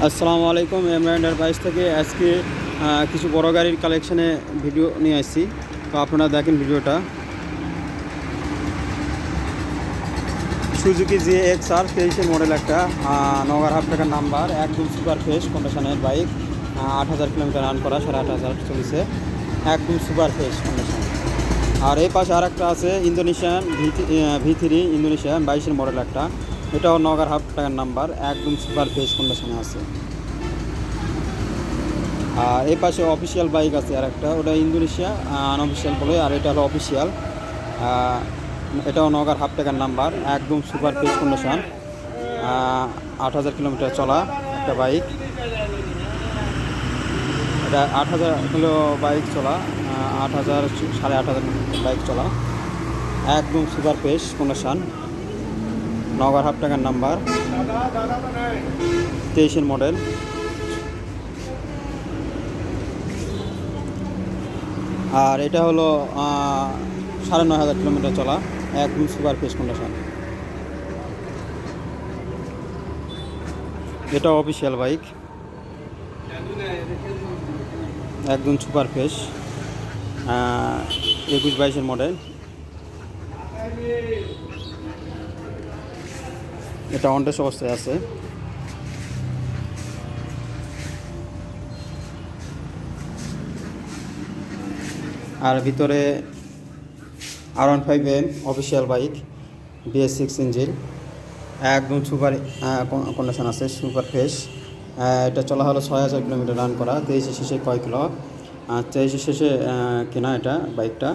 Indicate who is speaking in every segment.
Speaker 1: আসসালামু আলাইকুম। এমরা এন্টারপ্রাইজ থেকে আজকে কিছু বড় গাড়ির কালেকশনে ভিডিও নিয়ে আসছি। তো আপনারা দেখেন ভিডিওটা। সুজুকি GX-R 23-এর মডেল একটা নগার হাফ টাকার নাম্বার, একদম সুপার ফ্রেশ কন্ডিশনের বাইক। 8,000 কিলোমিটার রান করা, 8,500 চলেছে, একদম সুপার ফ্রেশ কন্ডিশন। আর এই পাশে আর একটা আছে ইন্দোনেশিয়ান V3 ইন্দোনেশিয়ান 22-এর মডেল একটা, এটাও নগার হাফ টাকার নাম্বার, একদম সুপার ফ্রেশ কন্ডিশনে আছে। আর এই পাশে অফিসিয়াল বাইক আছে আর একটা, ওটা ইন্দোনেশিয়া আনঅফিসিয়াল বলে, আর এটা হলো অফিসিয়াল। এটাও নগার হাফ টাকার নাম্বার, একদম সুপার ফ্রেশ কন্ডিশন। 8,000 কিলোমিটার চলা একটা বাইক, এটা 8,000 কিলো বাইক চলা, 8,000 8,500 বাইক চলা, একদম সুপার ফ্রেশ কন্ডিশন, নগার হাফ টাকার নাম্বার, 23-এর মডেল। আর এটা হলো 9,500 কিলোমিটার চলা, একদম সুপার ফ্রেশ কন্ডিশন। এটা অফিসিয়াল বাইক, একদম সুপার ফ্রেশ, 21-22-এর মডেল। এটা অনটেস্ট অবস্থায় আছে। আর ভিতরে R15M official bike, BS6 engine, একদম সুপার কন্ডিশন আছে, সুপার ফ্রেশ। এটা চলা হলো 6,000 কিলোমিটার রান করা, 23-এ শেষে কয় কিলো, 23-এ শেষে কেনা এটা বাইকটা।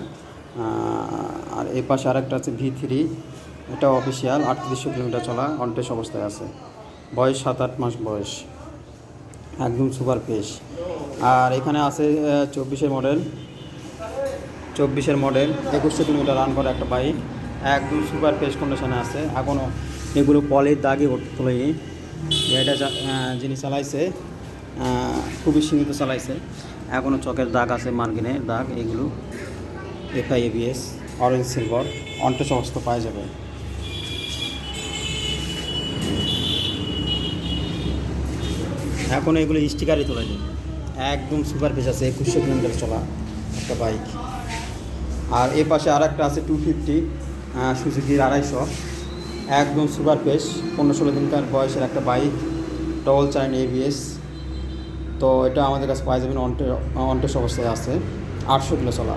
Speaker 1: আর এই পাশে আরেকটা আছে V3, এটা অফিসিয়াল, 3800 কিলোমিটার চলা, অনটেস্ট অবস্থায় আছে, বয়স 7-8 মাস বয়স, একদম সুপার ফ্রেশ। আর এখানে আছে 24-এর মডেল, 2100 কিলোমিটার রান করা একটা বাইক, একদম সুপার ফ্রেশ কন্ডিশনে আছে। এখনও এগুলো পলের দাগে তোলেনি। এটা যিনি চালাইছে খুবই সীমিত চালাইছে, এখনও চকের দাগ আছে, মার্কিনের দাগ। এগুলো FI ABS orange silver on test অবস্থা পাওয়া যাবে। এখন এগুলো স্টিকারই তোলেনি, একদম সুপার ফ্রেশ আছে, 2100 কিলোমিটার চলা একটা বাইক। আর এ পাশে আর একটা আছে 250 সুজুকির 250, একদম সুপার ফ্রেশ, 15-16 দিনকার বয়সের একটা বাইক, ডবল চাইন ABS। তো এটা আমাদের কাছে পাওয়া যাবেন, অনটেস্ট অবস্থায় আছে, 800 কিলো চলা,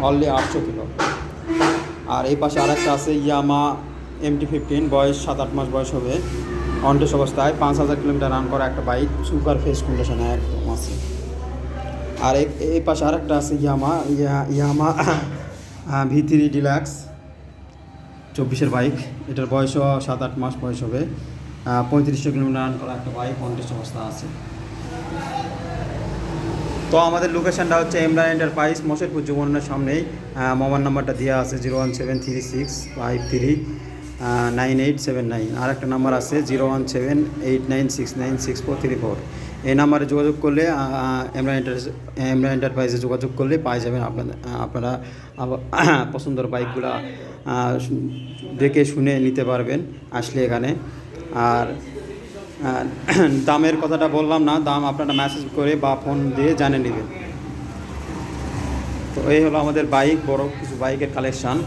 Speaker 1: অনলি 800 কিলো। আর এই পাশে আর একটা আছে ইয়ামা MT-15, বয়স 7-8 মাস বয়স হবে, অনটেস্ট অবস্থায়, 5,000 কিলোমিটার রান করা একটা বাইক, সুপার ফ্রেশ কন্ডিশনে একদম আছে। আর এই পাশে আর একটা আছে ইয়ামা V3 ডিলাক্স 24-এর বাইক, এটার বয়সও 7-8 মাস বয়স হবে, 3500 কিলোমিটার রান করা একটা বাইক, অনটেস্ট অবস্থা আছে। তো আমাদের লোকেশানটা হচ্ছে এমরা এন্টারপ্রাইজ, মোশেরপুর যমুনার সামনেই। মোবাইল নাম্বারটা দেওয়া আছে 01736539879। আর একটা নাম্বার আছে 01789696434। এই নাম্বারে যোগাযোগ করলে এমরা এন্টারপ্রাইজে যোগাযোগ করলে পাই যাবেন আপনারা পছন্দের বাইকগুলো দেখে শুনে নিতে পারবেন আসলে এখানে। আর দামের কথাটা বললাম না, দাম আপনারা মেসেজ করে বা ফোন দিয়ে জানিয়ে নেবেন। তো এই হলো আমাদের বাইক, বড় কিছু বাইকের কালেকশান।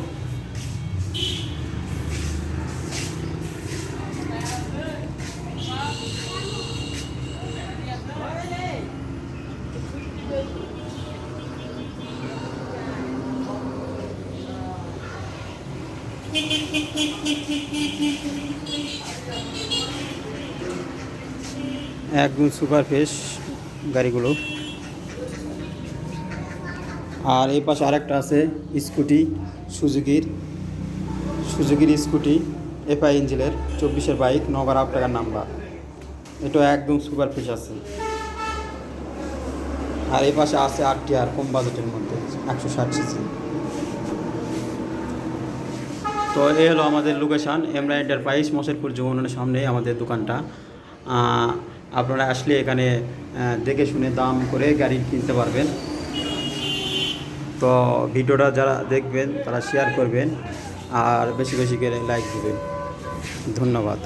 Speaker 1: একদম সুপার ফ্রেশ গাড়িগুলো। আর এই পাশে আরেকটা আছে স্কুটি, সুজুকির স্কুটি, FI ইঞ্জিনের 24-এর বাইক, নগার হাফ টাকার নাম্বার, এটা একদম সুপার ফ্রেশ আছে। আর এই পাশে আছে RTR কম বাজেটের মধ্যে, 160cc। তো এই হলো আমাদের লোকেশান, এমরা এন্টারপ্রাইজ, মোশেরপুর যমুনার সামনে আমাদের দোকানটা। আপনারা আসলে এখানে দেখে শুনে দাম করে গাড়ি কিনতে পারবেন। তো ভিডিওটা যারা দেখবেন তারা শেয়ার করবেন আর বেশি বেশি করে লাইক দেবেন। ধন্যবাদ।